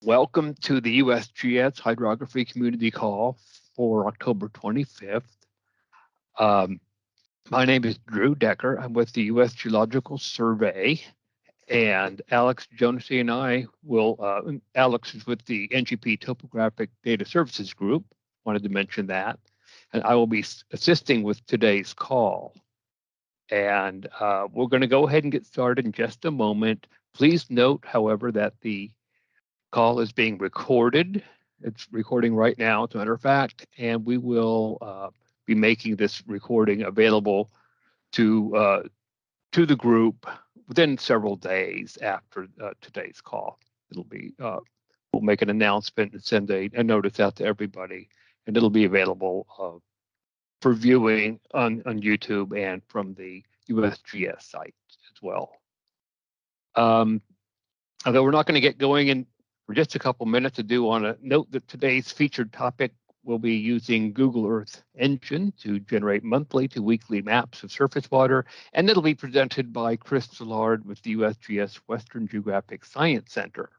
Welcome to the USGS Hydrography Community Call for October 25th. My name is Drew Decker. I'm with the U.S. Geological Survey, and Alex Jonasy and I will, Alex is with the NGP Topographic Data Services Group, wanted to mention that, and I will be assisting with today's call. And we're going to go ahead and get started in just a moment. Please note, however, that the call is being recorded. It's recording right now, as a matter of fact, and we will be making this recording available to the group within several days after today's call. It'll be we'll make an announcement and send a notice out to everybody, and it'll be available for viewing on YouTube and from the USGS site as well. Although we're not going to get going in for just a couple minutes, I do want to note that today's featured topic will be using Google Earth Engine to generate monthly to weekly maps of surface water, and it'll be presented by Chris Soulard with the USGS Western Geographic Science Center.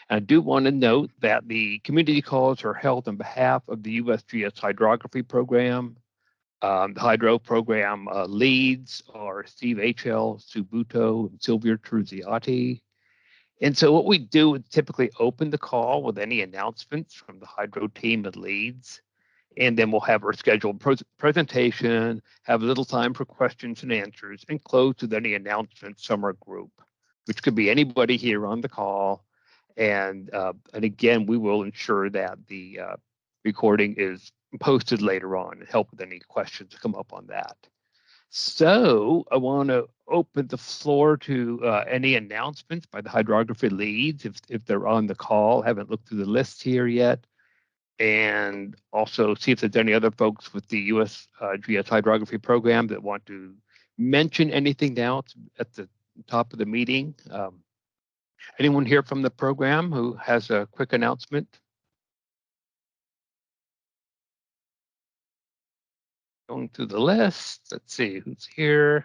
I do want to note that the community calls are held on behalf of the USGS Hydrography Program. The Hydro Program leads are Steve H.L. Subuto and Sylvia Truziati. And so what we do is typically open the call with any announcements from the Hydro team and leads, and then we'll have our scheduled presentation, have a little time for questions and answers, and close with any announcements from our group, which could be anybody here on the call. And again, we will ensure that the recording is posted later on and help with any questions that come up on that. So I want to open the floor to any announcements by the hydrography leads if they're on the call. Haven't looked through the list here yet. And also see if there's any other folks with the USGS Hydrography Program that want to mention anything now at the top of the meeting. Anyone here from the program who has a quick announcement? Going through the list, let's see who's here.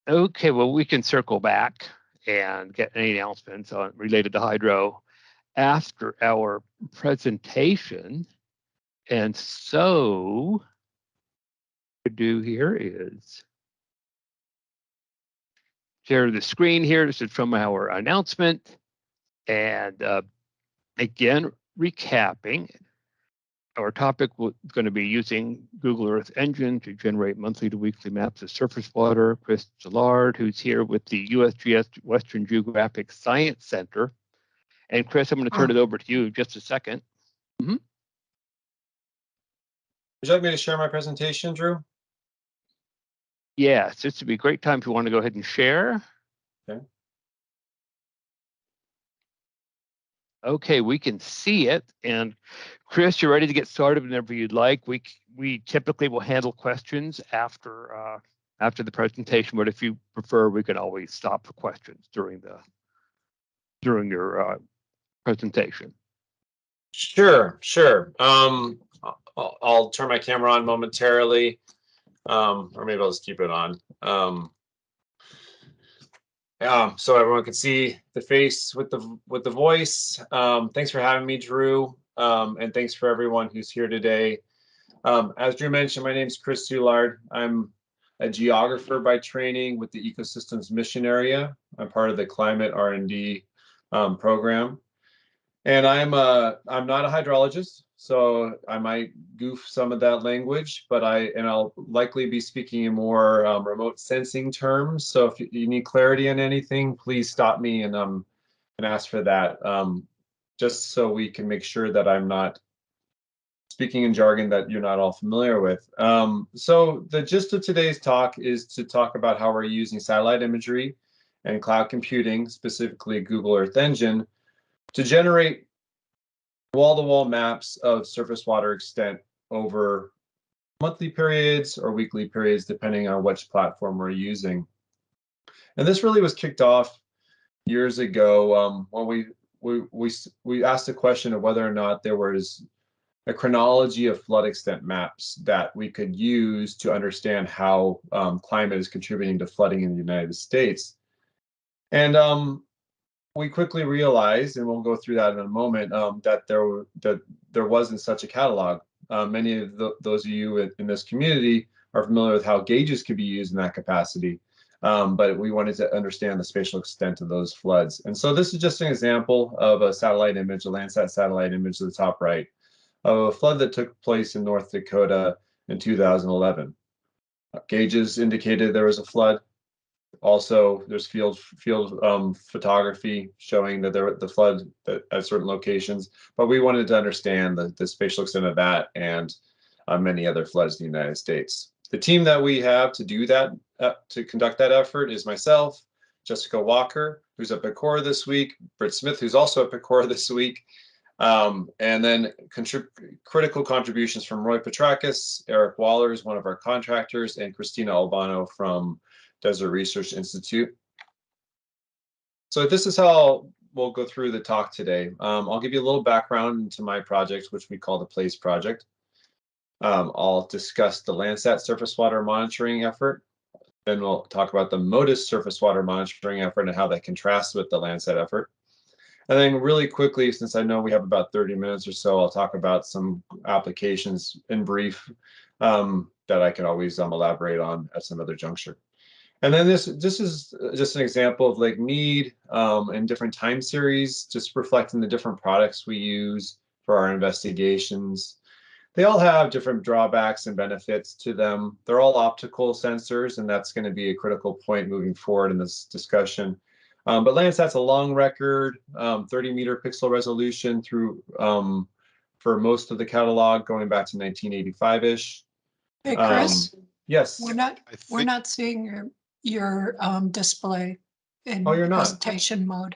Okay, well, we can circle back and get any announcements related to hydro after our presentation. And so what we do here is share the screen here. This is from our announcement. And again, recapping, our topic is going to be using Google Earth Engine to generate monthly to weekly maps of surface water. Chris Soulard, who's here with the USGS Western Geographic Science Center. And Chris, I'm going to turn it over to you in just a second. Would you like me to share my presentation, Drew? Yes, this would be a great time if you want to go ahead and share. Okay. Okay, we can see it. And Chris, you're ready to get started whenever you'd like. We typically will handle questions after the presentation, but if you prefer, we can always stop for questions during your presentation. Sure. I'll turn my camera on momentarily, or maybe I'll just keep it on. So everyone can see the face with the voice. Thanks for having me, Drew, and thanks for everyone who's here today. As Drew mentioned, my name is Chris Soulard. I'm a geographer by training with the Ecosystems Mission Area. I'm part of the Climate R&D program, and I'm not a hydrologist, so I might goof some of that language, but I'll likely be speaking in more remote sensing terms. So if you need clarity on anything, please stop me and ask for that, just so we can make sure that I'm not speaking in jargon that you're not all familiar with. So the gist of today's talk is to talk about how we're using satellite imagery and cloud computing, specifically Google Earth Engine, to generate wall-to-wall maps of surface water extent over monthly periods or weekly periods, depending on which platform we're using. And this really was kicked off years ago when we asked the question of whether or not there was a chronology of flood extent maps that we could use to understand how climate is contributing to flooding in the United States. And we quickly realized, and we'll go through that in a moment, that there wasn't such a catalog. Many of those of you in this community are familiar with how gauges could be used in that capacity, but we wanted to understand the spatial extent of those floods. And so this is just an example of a satellite image, a Landsat satellite image at the top right, of a flood that took place in North Dakota in 2011. Gauges indicated there was a flood. Also, there's field photography showing that the flood at certain locations, but we wanted to understand the spatial extent of that and many other floods in the United States. The team that we have to do that, to conduct that effort, is myself, Jessica Walker, who's at Pecora this week, Britt Smith, who's also at Pecora this week, and then critical contributions from Roy Petrakis, Eric Wallers, one of our contractors, and Christina Albano from Desert Research Institute. So this is how we'll go through the talk today. I'll give you a little background into my project, which we call the PLACE project. I'll discuss the Landsat surface water monitoring effort. Then we'll talk about the MODIS surface water monitoring effort and how that contrasts with the Landsat effort. And then really quickly, since I know we have about 30 minutes or so, I'll talk about some applications in brief that I can always elaborate on at some other juncture. And then this is just an example of Lake Mead and different time series, just reflecting the different products we use for our investigations. They all have different drawbacks and benefits to them. They're all optical sensors, and that's going to be a critical point moving forward in this discussion. But Landsat's a long record, 30-meter pixel resolution through for most of the catalog, going back to 1985-ish. Hey, Chris. Yes. We're not seeing your display in Oh, you're not? presentation mode.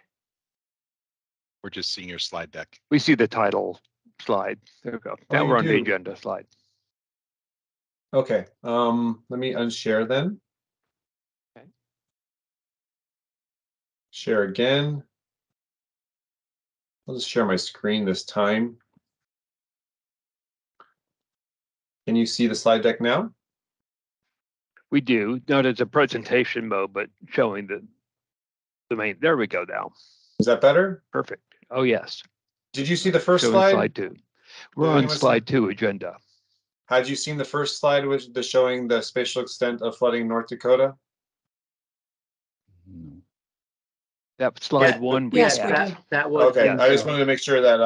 We're just seeing your slide deck. We see the title slide. There we go. Now you we're on the do. agenda slide. Okay, let me unshare then. Okay. Share again. I'll just share my screen this time. Can you see the slide deck now? We do, not as a presentation mode, but showing the main. There we go now. Is that better? Perfect. Oh, yes. Did you see the first Showing slide? slide 2. We're Did on anyone see- slide 2 agenda. Had you seen the first slide, which is showing the spatial extent of flooding in North Dakota? That slide Yeah, 1. Yes, had. we did. That was Okay, Yeah. I just wanted to make sure that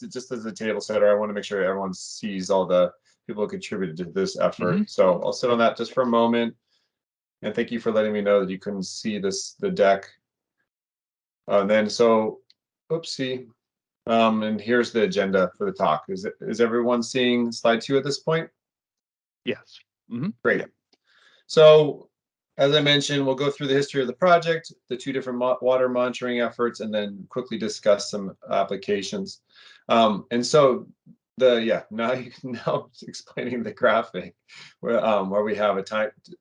just as a table setter, I want to make sure everyone sees all the people who contributed to this effort. So I'll sit on that just for a moment. And thank you for letting me know that you couldn't see the deck. And then oopsie. And here's the agenda for the talk. Is everyone seeing slide 2 at this point? Yes. Great. So as I mentioned, we'll go through the history of the project, the 2 different water monitoring efforts, and then quickly discuss some applications. And so now explaining the graphic where we have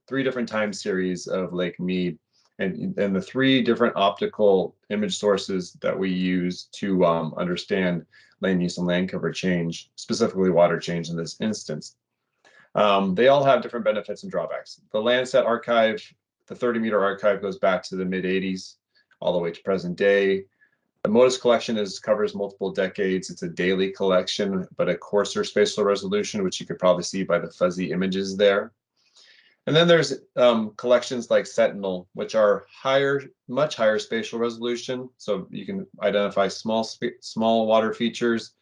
3 different time series of Lake Mead and the 3 different optical image sources that we use to understand land use and land cover change, specifically water change in this instance. They all have different benefits and drawbacks. The Landsat archive, the 30-meter archive, goes back to the mid-'80s all the way to present day. The MODIS collection covers multiple decades. It's a daily collection, but a coarser spatial resolution, which you could probably see by the fuzzy images there. And then there's collections like Sentinel, which are much higher spatial resolution, so you can identify small water features.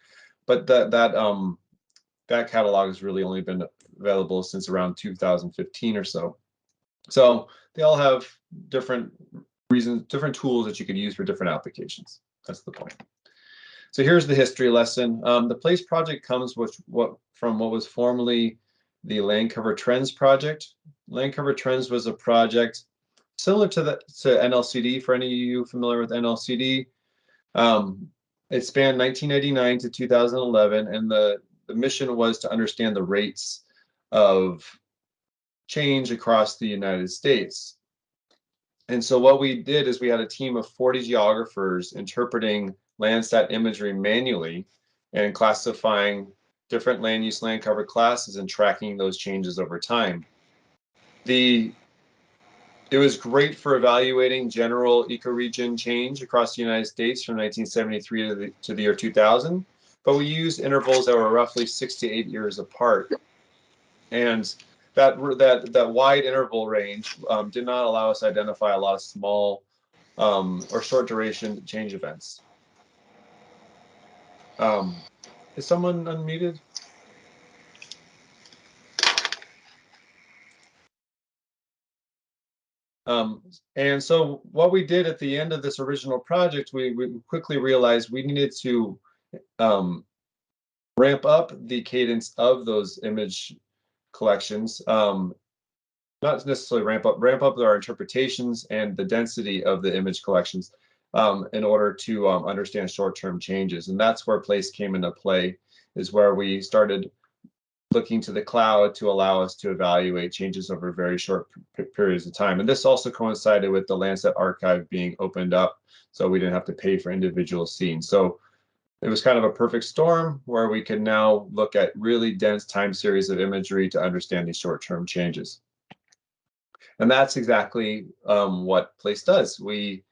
But that catalog has really only been available since around 2015 or so. So they all have different reasons, different tools that you can use for different applications. That's the point. So here's the history lesson. The PLACE project comes from what was formerly the Land Cover Trends project. Land Cover Trends was a project similar to NLCD, for any of you familiar with NLCD. It spanned 1999 to 2011, and the mission was to understand the rates of change across the United States. And so what we did is we had a team of 40 geographers interpreting Landsat imagery manually and classifying different land use land cover classes and tracking those changes over time. The It was great for evaluating general ecoregion change across the United States from 1973 to the year 2000, but we used intervals that were roughly 6 to 8 years apart. And that wide interval range did not allow us to identify a lot of small or short duration change events. Is someone unmuted? And so what we did at the end of this original project, we quickly realized we needed to ramp up the cadence of those image collections, not necessarily ramp up our interpretations and the density of the image collections in order to understand short-term changes. And that's where place came into play, is where we started looking to the cloud to allow us to evaluate changes over very short periods of time. And this also coincided with the Landsat archive being opened up, so we didn't have to pay for individual scenes. So it was kind of a perfect storm where we could now look at really dense time series of imagery to understand these short-term changes. And that's exactly what place does. We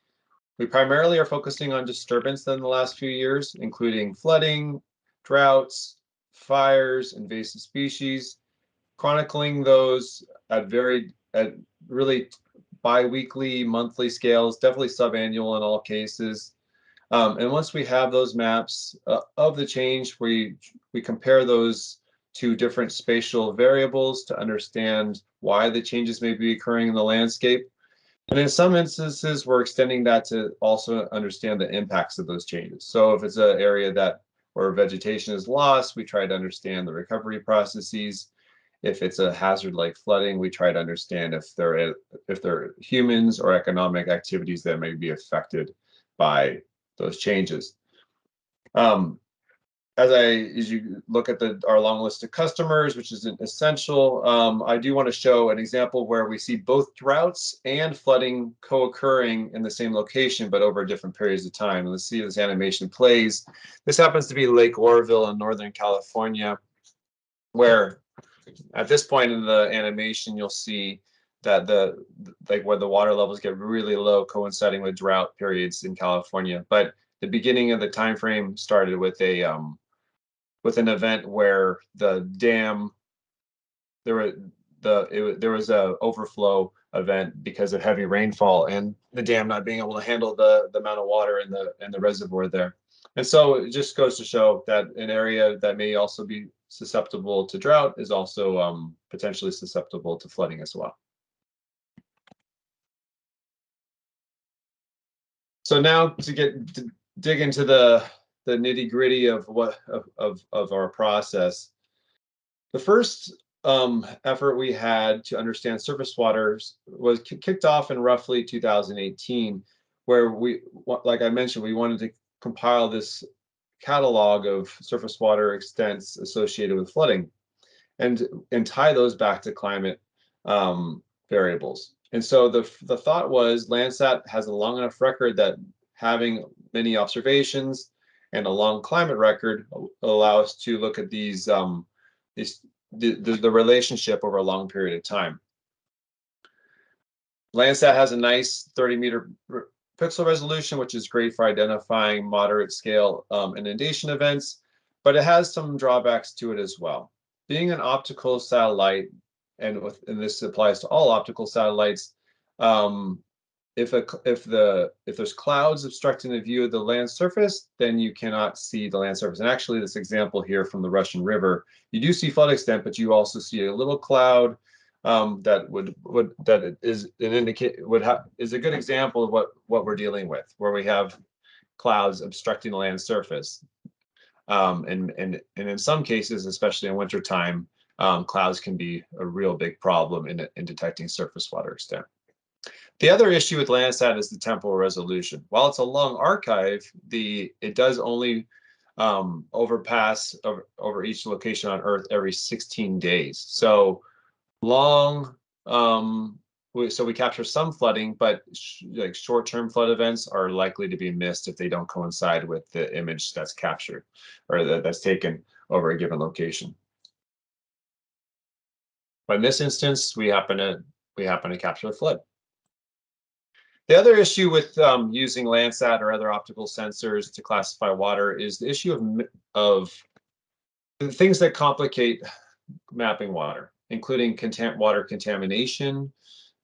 primarily are focusing on disturbance in the last few years, including flooding, droughts, fires, invasive species, chronicling those at really bi-weekly, monthly scales, definitely sub-annual in all cases. And once we have those maps of the change, we compare those to different spatial variables to understand why the changes may be occurring in the landscape. And in some instances, we're extending that to also understand the impacts of those changes. So if it's an area where vegetation is lost, we try to understand the recovery processes. If it's a hazard like flooding, we try to understand if there are humans or economic activities that may be affected by those changes. As you look at our long list of customers, which is essential, I do want to show an example where we see both droughts and flooding co-occurring in the same location, but over different periods of time. Let's see how this animation plays. This happens to be Lake Oroville in Northern California, where at this point in the animation, you'll see that where the water levels get really low, coinciding with drought periods in California. But the beginning of the time frame started with an event where the dam, there was a overflow event because of heavy rainfall and the dam not being able to handle the amount of water in the reservoir there. And so it just goes to show that an area that may also be susceptible to drought is also potentially susceptible to flooding as well. So now to dig into the nitty-gritty of our process. The first effort we had to understand surface waters was kicked off in roughly 2018, where like I mentioned, we wanted to compile this catalog of surface water extents associated with flooding and tie those back to climate variables. And so the thought was Landsat has a long enough record that having many observations and a long climate record allow us to look at the relationship over a long period of time. Landsat has a nice 30-meter pixel resolution, which is great for identifying moderate scale inundation events, but it has some drawbacks to it as well. Being an optical satellite, and this applies to all optical satellites, if there's clouds obstructing the view of the land surface, then you cannot see the land surface. And actually, this example here from the Russian River, you do see flood extent, but you also see a little cloud that is a good example of what we're dealing with, where we have clouds obstructing the land surface. And in some cases, especially in wintertime, clouds can be a real big problem in detecting surface water extent. The other issue with Landsat is the temporal resolution. While it's a long archive, it does only overpass over each location on Earth every 16 days. So long, so we capture some flooding, but like short-term flood events are likely to be missed if they don't coincide with the image that's captured or that's taken over a given location. But in this instance, we happen to capture the flood. The other issue with using Landsat or other optical sensors to classify water is the issue of the things that complicate mapping water, including water contamination,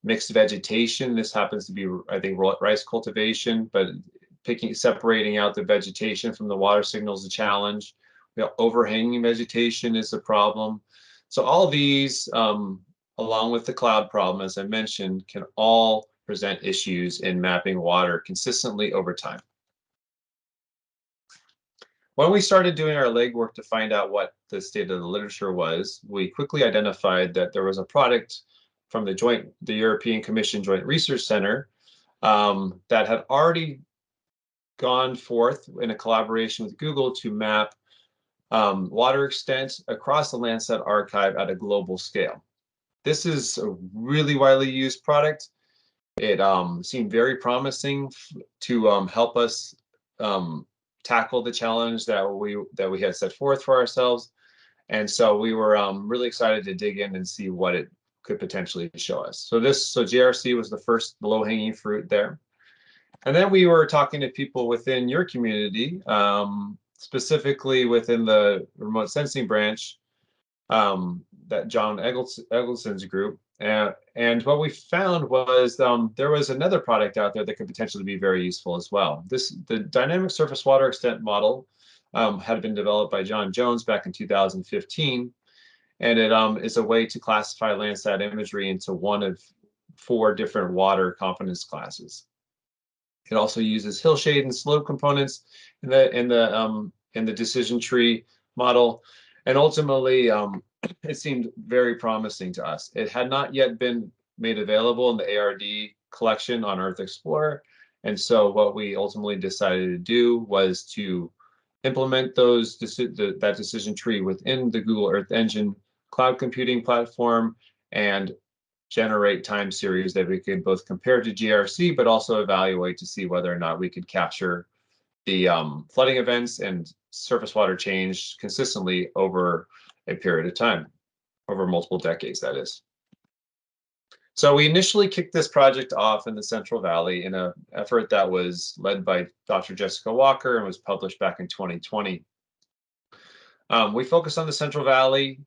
mixed vegetation. This happens to be, I think, rice cultivation, but separating out the vegetation from the water signal is a challenge. Overhanging vegetation is a problem. So all these, along with the cloud problem, as I mentioned, can all present issues in mapping water consistently over time. When we started doing our legwork to find out what the state of the literature was, we quickly identified that there was a product from the European Commission Joint Research Center that had already gone forth in a collaboration with Google to map water extent across the Landsat archive at a global scale. This is a really widely used product. It seemed very promising to help us tackle the challenge that we had set forth for ourselves. And so we were really excited to dig in and see what it could potentially show us. So GRC was the first low-hanging fruit there. And then we were talking to people within your community, specifically within the remote sensing branch, that John Eggleson's group. And what we found was there was another product out there that could potentially be very useful as well. The dynamic surface water extent model had been developed by John Jones back in 2015. And it is a way to classify Landsat imagery into one of 4 different water confidence classes. It also uses hillshade and slope components in the decision tree model, and ultimately it seemed very promising to us. It had not yet been made available in the ARD collection on Earth Explorer, and so what we ultimately decided to do was to implement that decision tree within the Google Earth Engine cloud computing platform and generate time series that we could both compare to GRC, but also evaluate to see whether or not we could capture the flooding events and surface water change consistently over a period of time, over multiple decades, that is. So we initially kicked this project off in the Central Valley in an effort that was led by Dr. Jessica Walker and was published back in 2020. We focused on the Central Valley,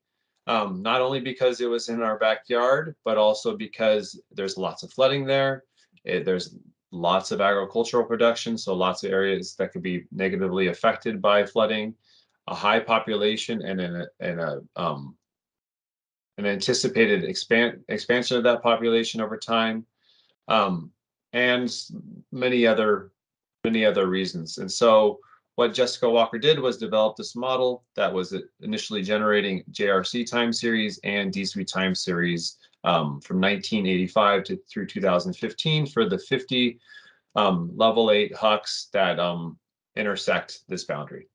not only because it was in our backyard, but also because there's lots of flooding there. There's lots of agricultural production, so lots of areas that could be negatively affected by flooding, a high population, and an anticipated expansion of that population over time, and many other reasons. And so what Jessica Walker did was develop this model that was initially generating JRC time series and D-Suite time series from 1985 through 2015 for the 50 level 8 HUCs that intersect this boundary.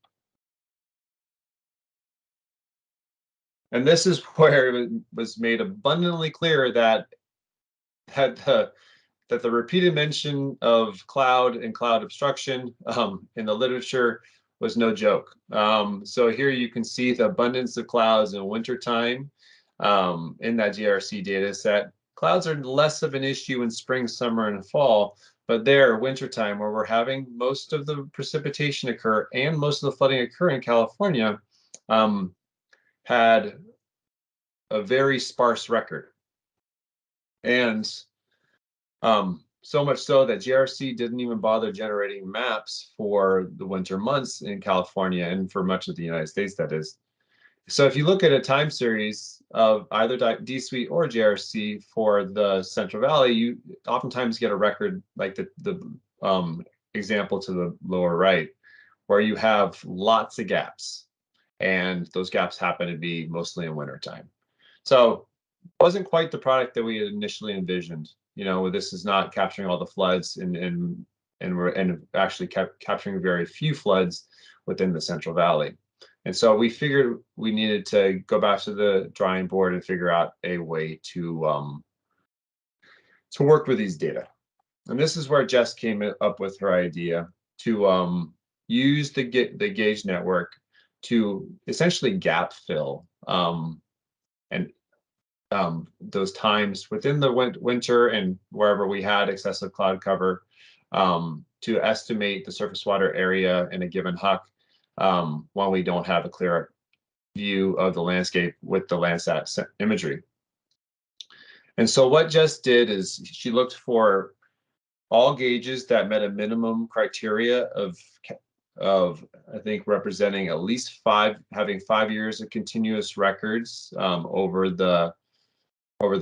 And this is where it was made abundantly clear that the repeated mention of cloud and cloud obstruction in the literature was no joke. So here you can see the abundance of clouds in wintertime in that GRC data set. Clouds are less of an issue in spring, summer, and fall, but there, wintertime, where we're having most of the precipitation occur and most of the flooding occur in California, had a very sparse record. And so much so that GRC didn't even bother generating maps for the winter months in California and for much of the United States, that is. So if you look at a time series of either D-Suite or GRC for the Central Valley, you oftentimes get a record like the example to the lower right, where you have lots of gaps. And those gaps happen to be mostly in wintertime. So it wasn't quite the product that we had initially envisioned. You know, this is not capturing all the floods and actually capturing very few floods within the Central Valley. And so we figured we needed to go back to the drawing board and figure out a way to work with these data. And this is where Jess came up with her idea to use the gauge network to essentially gap fill and those times within the winter and wherever we had excessive cloud cover to estimate the surface water area in a given HUC when we don't have a clear view of the landscape with the Landsat imagery. And so what Jess did is she looked for all gauges that met a minimum criteria of I think representing at least having 5 years of continuous records over the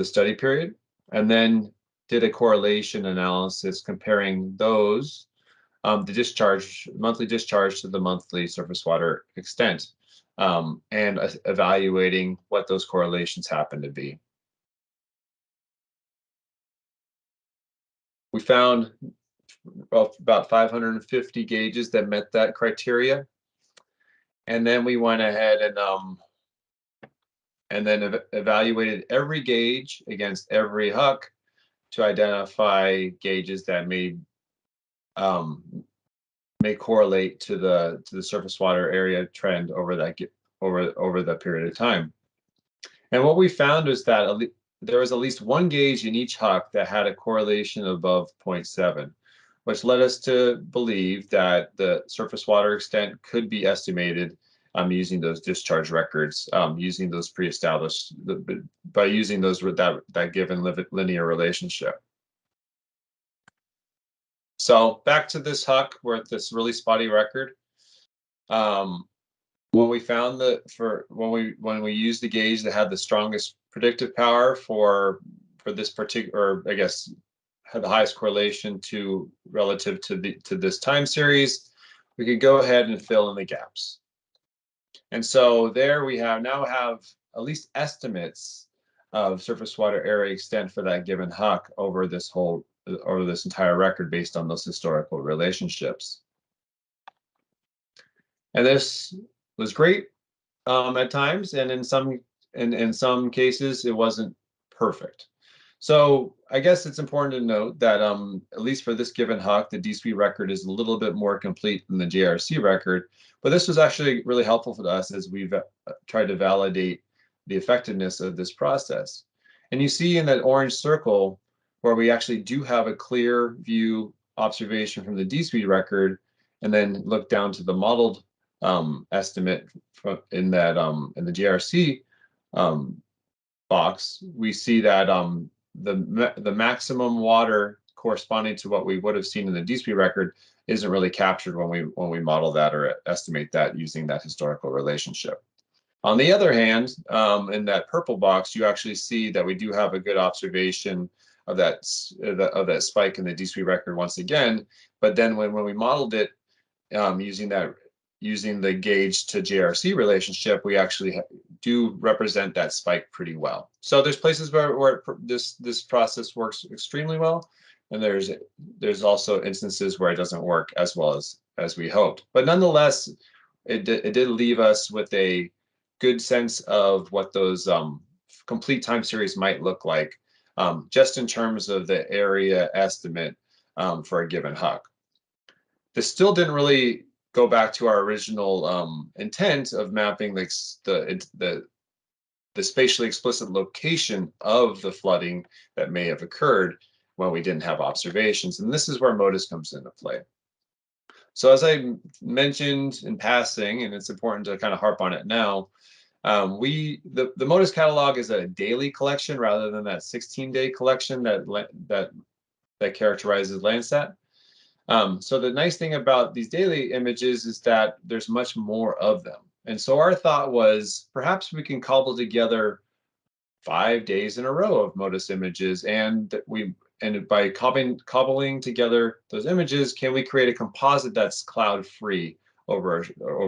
study period, and then did a correlation analysis comparing those, the monthly discharge to the monthly surface water extent, and evaluating what those correlations happen to be. We found about 550 gauges that met that criteria. And then we went ahead and then evaluated every gauge against every HUC to identify gauges that may correlate to the surface water area trend over the period of time. And what we found is that there was at least one gauge in each HUC that had a correlation above 0.7, which led us to believe that the surface water extent could be estimated using those discharge records, using those pre-established, by using those with that given linear relationship. So back to this HUC, we're at this really spotty record. When we found when we used the gauge that had the strongest predictive power for this particular, or I guess had the highest correlation relative to this time series, we could go ahead and fill in the gaps. And so there we now have at least estimates of surface water area extent for that given HUC over this entire record based on those historical relationships. And this was great at times, and in some cases it wasn't perfect. So I guess it's important to note that at least for this given HUC, the DSP record is a little bit more complete than the JRC record, but this was actually really helpful for us as we've tried to validate the effectiveness of this process. And you see in that orange circle where we actually do have a clear view observation from the DSP record, and then look down to the modeled estimate in the GRC box, we see that the maximum water corresponding to what we would have seen in the DSP record isn't really captured when we model that or estimate that using that historical relationship. On the other hand, in that purple box, you actually see that we do have a good observation of that spike in the DSP record once again. But then when we modeled it using the gauge to JRC relationship, we actually do represent that spike pretty well. So there's places where this process works extremely well, and there's also instances where it doesn't work as well as we hoped. But nonetheless, it did leave us with a good sense of what those complete time series might look like, just in terms of the area estimate for a given HUC. This still didn't really go back to our original intent of mapping the spatially explicit location of the flooding that may have occurred when we didn't have observations. And this is where MODIS comes into play. So as I mentioned in passing, and it's important to kind of harp on it now, the MODIS catalog is a daily collection rather than that 16-day collection that characterizes Landsat. So the nice thing about these daily images is that there's much more of them. And so our thought was perhaps we can cobble together 5 days in a row of MODIS images, and by cobbling together those images, can we create a composite that's cloud-free over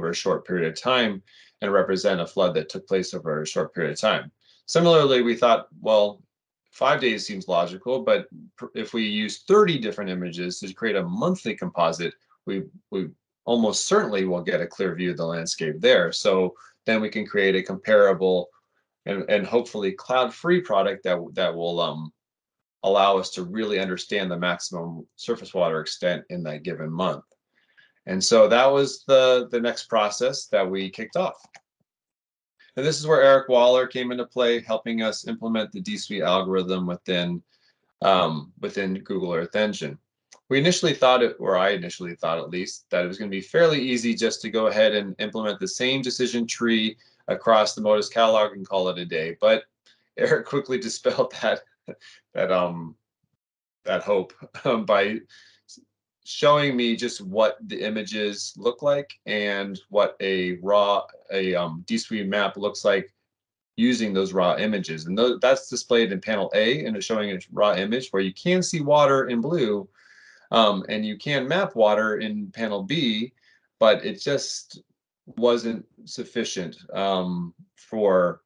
a short period of time and represent a flood that took place over a short period of time? Similarly, we thought, well, 5 days seems logical, but if we use 30 different images to create a monthly composite, we almost certainly will get a clear view of the landscape there. So then we can create a comparable and hopefully cloud-free product that will allow us to really understand the maximum surface water extent in that given month. And so that was the next process that we kicked off. And this is where Eric Waller came into play, helping us implement the D-Suite algorithm within Google Earth Engine. We initially thought or I initially thought at least, that it was going to be fairly easy just to go ahead and implement the same decision tree across the MODIS catalog and call it a day. But Eric quickly dispelled that hope by showing me just what the images look like and what a D-Suite map looks like using those raw images. And that's displayed in panel A, and it's showing a raw image where you can see water in blue, and you can map water in panel B, but it just wasn't sufficient for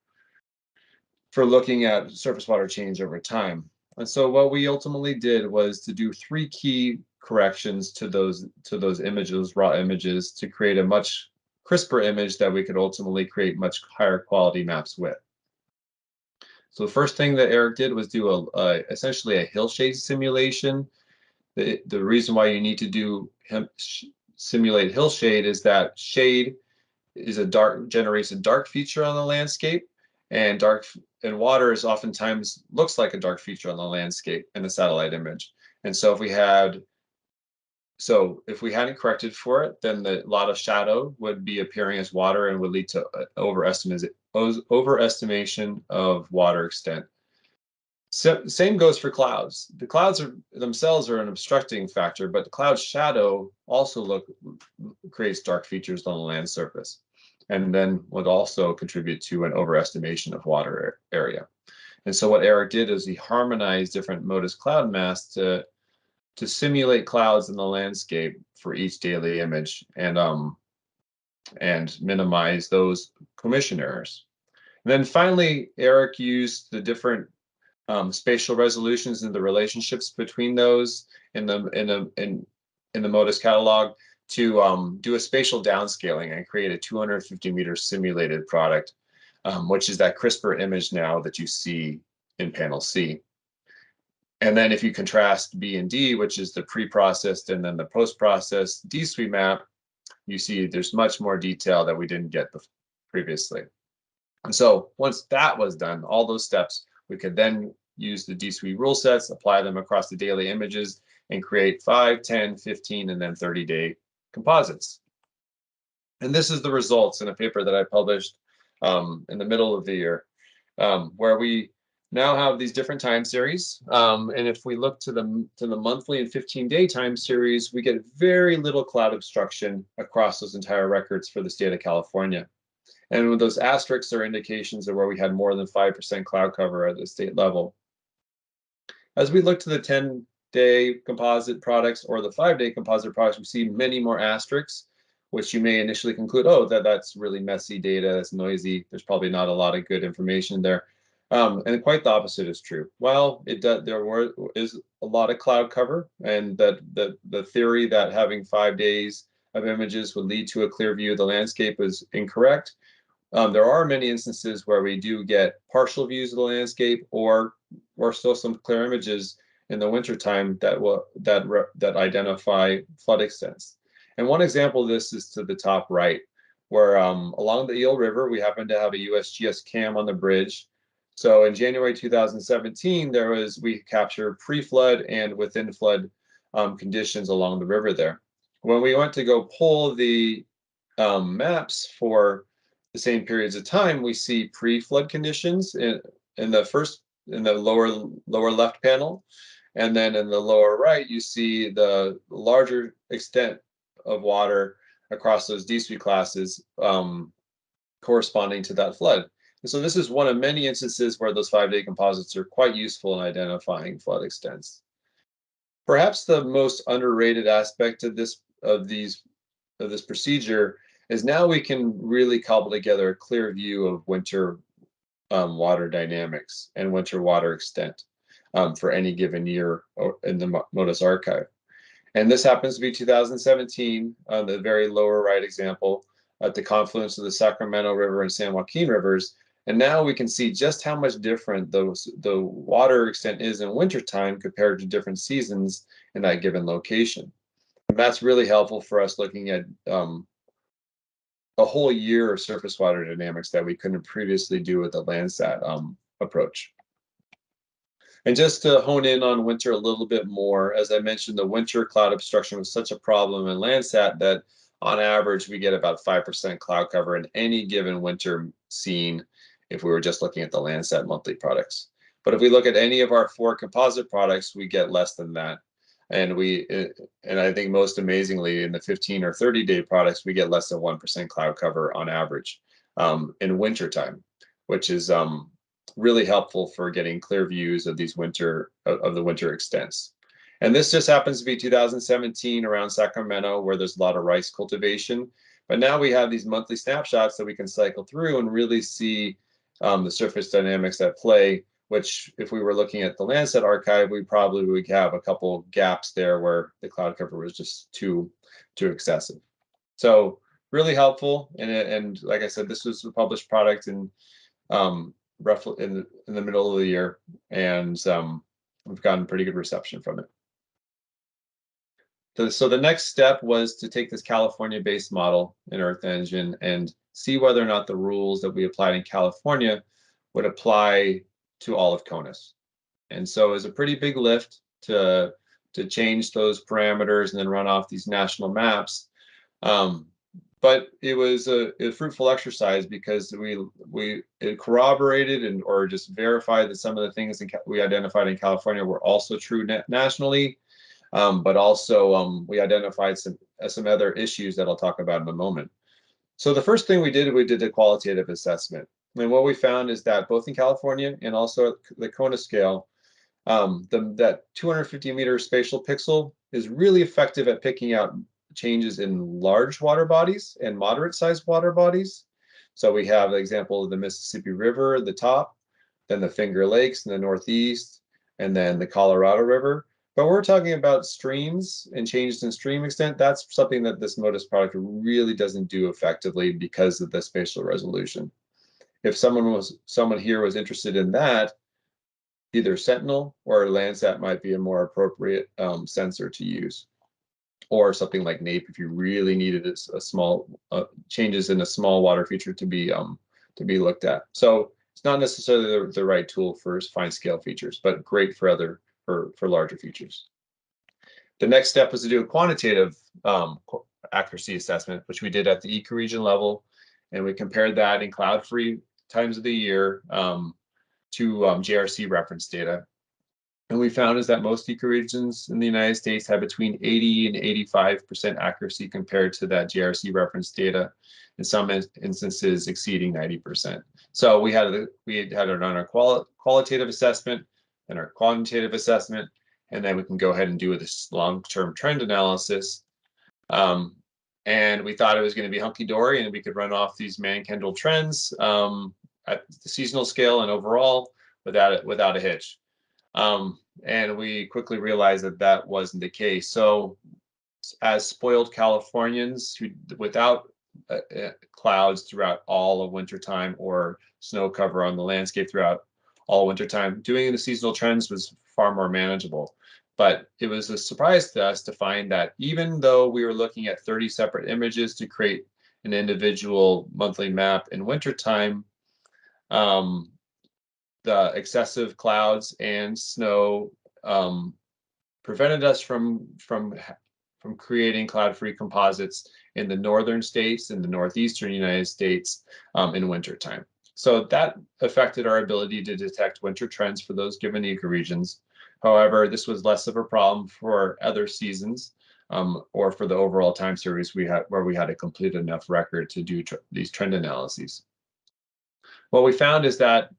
looking at surface water change over time. And so what we ultimately did was to do 3 key corrections to those images, raw images, to create a much crisper image that we could ultimately create much higher quality maps with. So the first thing that Eric did was do essentially a hillshade simulation. The reason why you need to simulate hillshade is that shade is generates a dark feature on the landscape, and water is oftentimes looks like a dark feature on the landscape in the satellite image. And so if we hadn't corrected for it, then a lot of shadow would be appearing as water and would lead to overestimation of water extent. So, same goes for clouds. The clouds themselves are an obstructing factor, but the cloud shadow also creates dark features on the land surface, and then would also contribute to an overestimation of water area. And so what Eric did is he harmonized different MODIS cloud masks to simulate clouds in the landscape for each daily image and minimize those commission errors. And then finally, Eric used the different spatial resolutions and the relationships between those in the MODIS catalog to do a spatial downscaling and create a 250-meter simulated product, which is that crisper image now that you see in panel C. And then if you contrast B and D, which is the pre-processed and then the post-processed D-Suite map, you see there's much more detail that we didn't get previously. And so once that was done, all those steps, we could then use the D-Suite rule sets, apply them across the daily images, and create 5, 10, 15, and then 30-day composites. And this is the results in a paper that I published in the middle of the year, where we now have these different time series. And if we look to the monthly and 15-day time series, we get very little cloud obstruction across those entire records for the state of California. And with those asterisks are indications of where we had more than 5% cloud cover at the state level. As we look to the 10-day composite products or the 5-day composite products, we see many more asterisks, which you may initially conclude, oh, that's really messy data, it's noisy, there's probably not a lot of good information there. And quite the opposite is true. Well, there is a lot of cloud cover, and that the theory that having 5 days of images would lead to a clear view of the landscape is incorrect. There are many instances where we do get partial views of the landscape, or still some clear images in the wintertime that identify flood extents. And one example of this is to the top right, where along the Eel River, we happen to have a USGS cam on the bridge. So in January 2017, we captured pre-flood and within flood conditions along the river there. When we went to go pull the maps for the same periods of time, we see pre-flood conditions in the lower left panel, and then in the lower right you see the larger extent of water across those D-Suite classes corresponding to that flood. And so this is one of many instances where those 5-day composites are quite useful in identifying flood extents. Perhaps the most underrated aspect of this procedure is now we can really cobble together a clear view of winter water dynamics and winter water extent for any given year in the MODIS archive. And this happens to be 2017 on the very lower right example at the confluence of the Sacramento River and San Joaquin rivers. And now we can see just how much different the water extent is in wintertime compared to different seasons in that given location. And that's really helpful for us looking at a whole year of surface water dynamics that we couldn't previously do with the Landsat approach. And just to hone in on winter a little bit more, as I mentioned, the winter cloud obstruction was such a problem in Landsat that on average, we get about 5% cloud cover in any given winter scene if we were just looking at the Landsat monthly products. But if we look at any of our 4 composite products, we get less than that. And I think most amazingly, in the 15 or 30-day products, we get less than 1% cloud cover on average in wintertime, which is really helpful for getting clear views of these winter extents. And this just happens to be 2017 around Sacramento, where there's a lot of rice cultivation. But now we have these monthly snapshots that we can cycle through and really see the surface dynamics at play, which if we were looking at the Landsat archive, we probably would have a couple gaps there where the cloud cover was just too excessive. So really helpful. And like I said, this was a published product in roughly in the middle of the year, and we've gotten pretty good reception from it. So the next step was to take this California-based model in Earth Engine and see whether or not the rules that we applied in California would apply to all of CONUS. And so it was a pretty big lift to change those parameters and then run off these national maps. But it was a fruitful exercise because it corroborated or just verified that some of the things that we identified in California were also true nationally. But also we identified some other issues that I'll talk about in a moment. So the first thing we did a qualitative assessment. And what we found is that both in California and also the CONUS scale, that 250-meter spatial pixel is really effective at picking out changes in large water bodies and moderate-sized water bodies. So we have the example of the Mississippi River at the top, then the Finger Lakes in the northeast, and then the Colorado River. But we're talking about streams and changes in stream extent. That's something that this MODIS product really doesn't do effectively because of the spatial resolution. If someone here was interested in that, either Sentinel or Landsat might be a more appropriate sensor to use, or something like NAPE if you really needed a small changes in a small water feature to be looked at. So it's not necessarily the right tool for fine scale features, but great for for larger features. The next step was to do a quantitative accuracy assessment, which we did at the ecoregion level, and we compared that in cloud-free times of the year to JRC reference data. And we found is that most ecoregions in the United States have between 80 and 85% accuracy compared to that JRC reference data, in some instances exceeding 90%. So we had it on our qualitative assessment and our quantitative assessment, and then we can go ahead and do this long-term trend analysis. And we thought it was going to be hunky-dory and we could run off these man-Kendall trends at the seasonal scale and overall without a hitch. And we quickly realized that that wasn't the case. So as spoiled Californians who without clouds throughout all of wintertime or snow cover on the landscape throughout all wintertime, doing the seasonal trends was far more manageable. But it was a surprise to us to find that even though we were looking at 30 separate images to create an individual monthly map in wintertime, the excessive clouds and snow prevented us from creating cloud-free composites in the northern states, in the northeastern United States in wintertime. So that affected our ability to detect winter trends for those given ecoregions. However, this was less of a problem for other seasons or for the overall time series where we had a complete enough record to do these trend analyses. What we found is that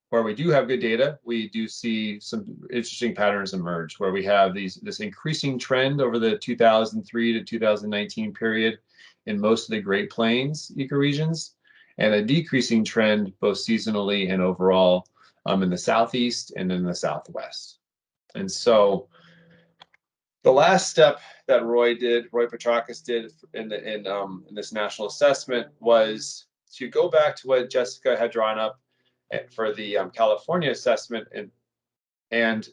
where we do have good data, we do see some interesting patterns emerge where we have this increasing trend over the 2003 to 2019 period in most of the Great Plains ecoregions, and a decreasing trend both seasonally and overall in the southeast and in the southwest. And so the last step that Roy Petrakis did in this national assessment was to go back to what Jessica had drawn up for the California assessment and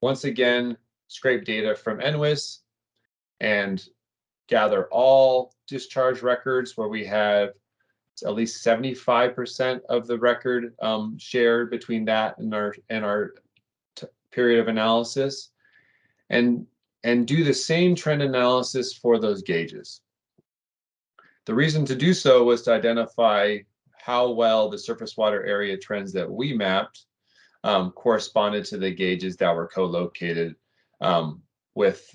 once again scrape data from NWIS and gather all discharge records where we have at least 75% of the record shared between that and our period of analysis, and do the same trend analysis for those gauges. The reason to do so was to identify how well the surface water area trends that we mapped corresponded to the gauges that were co-located with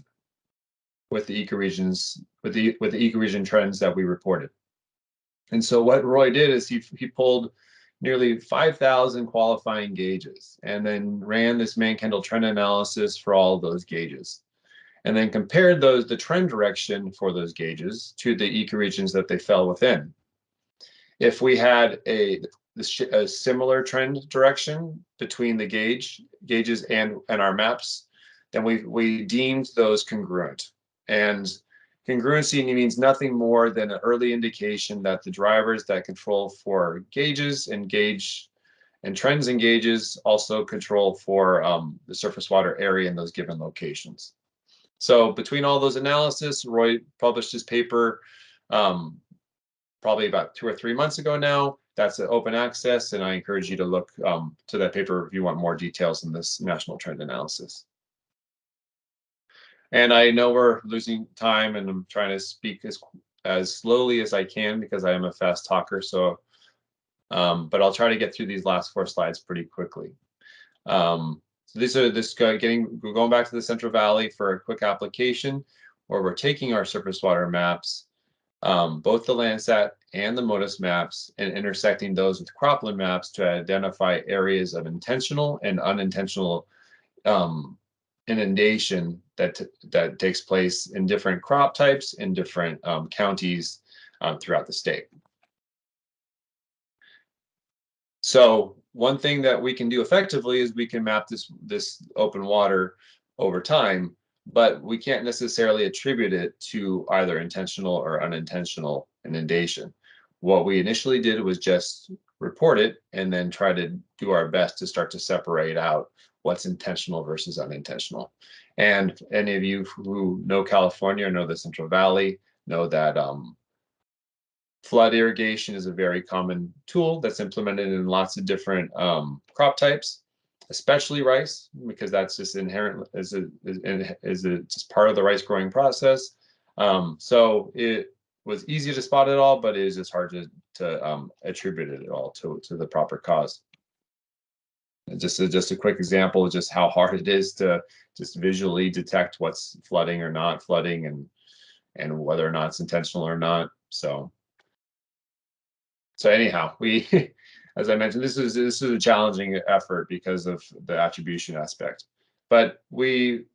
the ecoregions, with the ecoregion trends that we reported. And so what Roy did is he pulled nearly 5,000 qualifying gauges and then ran this Mann-Kendall trend analysis for all of those gauges, and then compared the trend direction for those gauges to the ecoregions that they fell within. If we had a similar trend direction between the gauges and our maps, then we deemed those congruent. And congruency means nothing more than an early indication that the drivers that control for gauges and trends and gauges also control for the surface water area in those given locations. So between all those analysis, Roy published his paper probably about 2 or 3 months ago now. That's an open access, and I encourage you to look to that paper if you want more details in this national trend analysis. And I know we're losing time, and I'm trying to speak as slowly as I can because I am a fast talker. So, but I'll try to get through these last 4 slides pretty quickly. So we're going back to the Central Valley for a quick application where we're taking our surface water maps, both the Landsat and the MODIS maps, and intersecting those with cropland maps to identify areas of intentional and unintentional inundation that takes place in different crop types in different counties throughout the state. So one thing that we can do effectively is we can map this open water over time, but we can't necessarily attribute it to either intentional or unintentional inundation. What we initially did was just report it and then try to do our best to start to separate out what's intentional versus unintentional. And any of you who know California or know the Central Valley know that flood irrigation is a very common tool that's implemented in lots of different crop types, especially rice, because that's just inherent as just part of the rice growing process. So it was easy to spot it all, but it is just hard to attribute it all to the proper cause. And just a quick example of just how hard it is to just visually detect what's flooding or not flooding, and whether or not it's intentional or not. So anyhow, as I mentioned, this is a challenging effort because of the attribution aspect. But in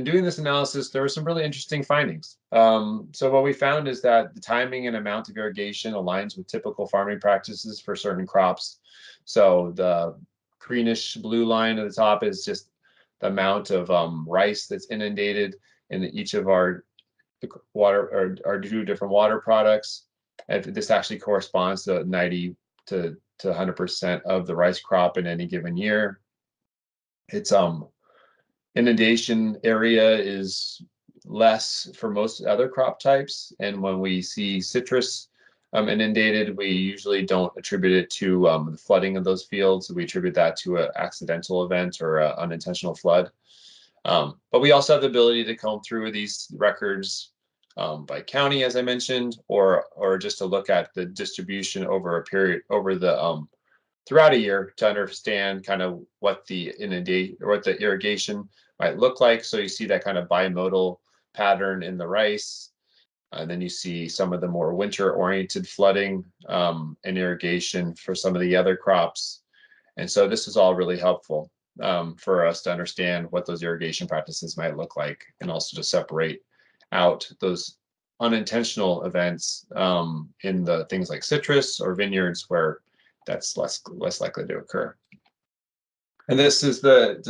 doing this analysis, there were some really interesting findings. So what we found is that the timing and amount of irrigation aligns with typical farming practices for certain crops. So the greenish blue line at the top is just the amount of rice that's inundated in each of our 2 different water products. And this actually corresponds to 90 to 100% of the rice crop in any given year. It's inundation area is less for most other crop types, and when we see citrus inundated, we usually don't attribute it to the flooding of those fields. We attribute that to an accidental event or an unintentional flood. But we also have the ability to comb through these records by county, as I mentioned, or just to look at the distribution over a period, throughout a year, to understand kind of what the irrigation might look like. So you see that kind of bimodal pattern in the rice, and then you see some of the more winter-oriented flooding and irrigation for some of the other crops. And so this is all really helpful for us to understand what those irrigation practices might look like, and also to separate out those unintentional events in the things like citrus or vineyards where that's less likely to occur. And this is the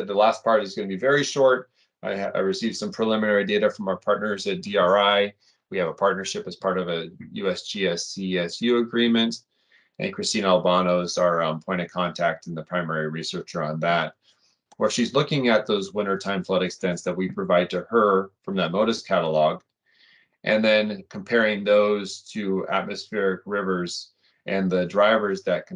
last part is going to be very short. I received some preliminary data from our partners at DRI. We have a partnership as part of a USGS CSU agreement, and Christina Albano is our point of contact and the primary researcher on that. where she's looking at those wintertime flood extents that we provide to her from that MODIS catalog, and then comparing those to atmospheric rivers and the drivers that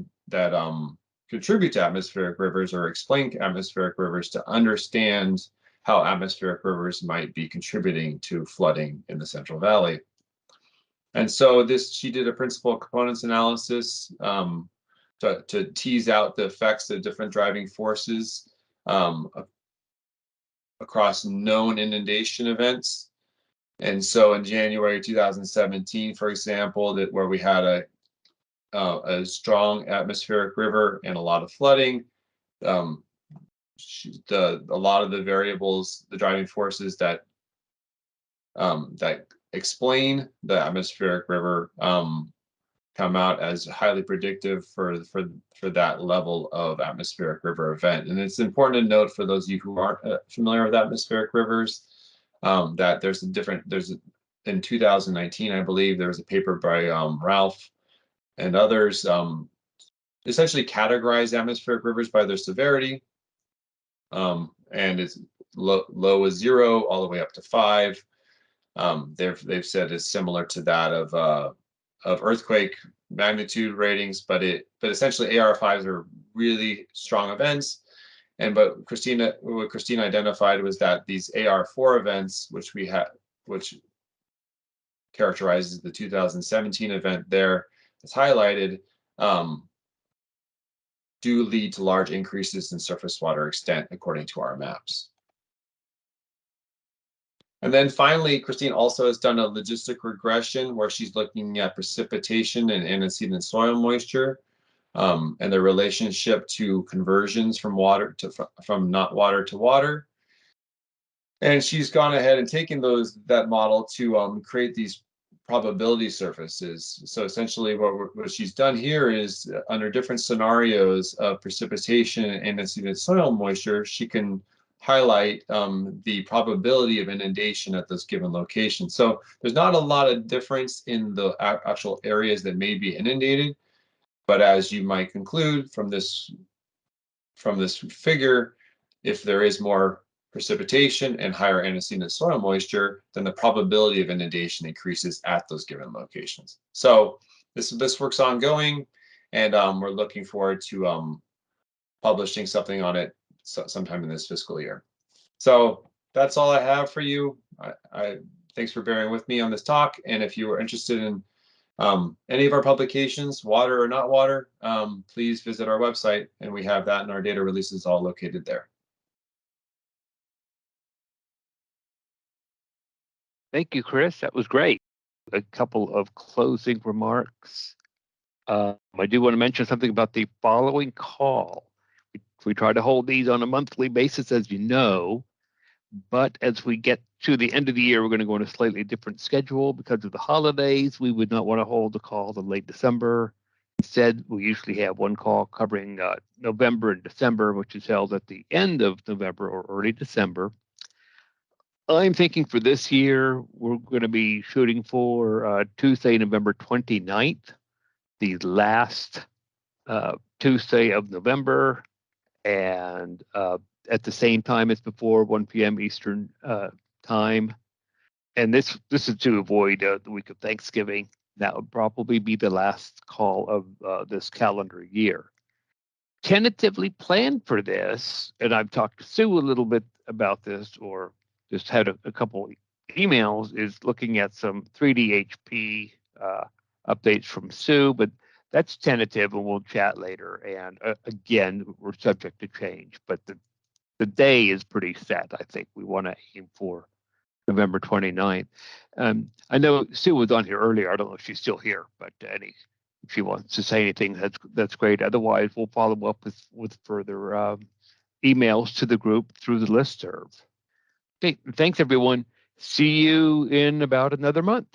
contribute to atmospheric rivers or explain atmospheric rivers to understand how atmospheric rivers might be contributing to flooding in the Central Valley. And so she did a principal components analysis to tease out the effects of different driving forces across known inundation events. And so in January 2017, for example, where we had a strong atmospheric river and a lot of flooding, a lot of the variables, the driving forces that explain the atmospheric river come out as highly predictive for that level of atmospheric river event. And it's important to note for those of you who aren't familiar with atmospheric rivers that in 2019, I believe, there was a paper by Ralph and others essentially categorize atmospheric rivers by their severity. And it's low as 0 all the way up to 5. They've said it's similar to that of earthquake magnitude ratings, but essentially AR5s are really strong events. And what Christina identified was that these AR4 events, which characterizes the 2017 event there, that's highlighted, do lead to large increases in surface water extent according to our maps. And then finally, Christine also has done a logistic regression where she's looking at precipitation and antecedent soil moisture and the relationship to conversions from not water to water. And she's gone ahead and taken that model to create these probability surfaces. So essentially what she's done here is under different scenarios of precipitation and antecedent soil moisture, she can highlight the probability of inundation at those given locations. So there's not a lot of difference in the actual areas that may be inundated, but as you might conclude from this figure, if there is more precipitation and higher antecedent soil moisture, then the probability of inundation increases at those given locations. So this work's ongoing, and we're looking forward to publishing something on it sometime in this fiscal year. So that's all I have for you. Thanks for bearing with me on this talk. And if you are interested in any of our publications, water or not water, please visit our website, and we have that and our data releases all located there. Thank you, Chris. That was great. A couple of closing remarks. I do want to mention something about the following call. We try to hold these on a monthly basis, as you know, but as we get to the end of the year, we're going to go on a slightly different schedule because of the holidays. We would not want to hold the call in late December. Instead, we usually have one call covering November and December, which is held at the end of November or early December. I'm thinking for this year, we're going to be shooting for Tuesday, November 29th, the last Tuesday of November, and at the same time as before, 1 p.m. Eastern time. And this is to avoid the week of Thanksgiving. That would probably be the last call of this calendar year. Tentatively planned for this, and I've talked to Sue a little bit about this, or just had a couple emails, is looking at some 3D HP updates from Sue, but that's tentative, and we'll chat later. And again, we're subject to change, but the day is pretty set. I think we want to aim for November 29th. I know Sue was on here earlier. I don't know if she's still here, but if she wants to say anything, that's great. Otherwise, we'll follow up with further emails to the group through the listserv. Okay, thanks everyone. See you in about another month.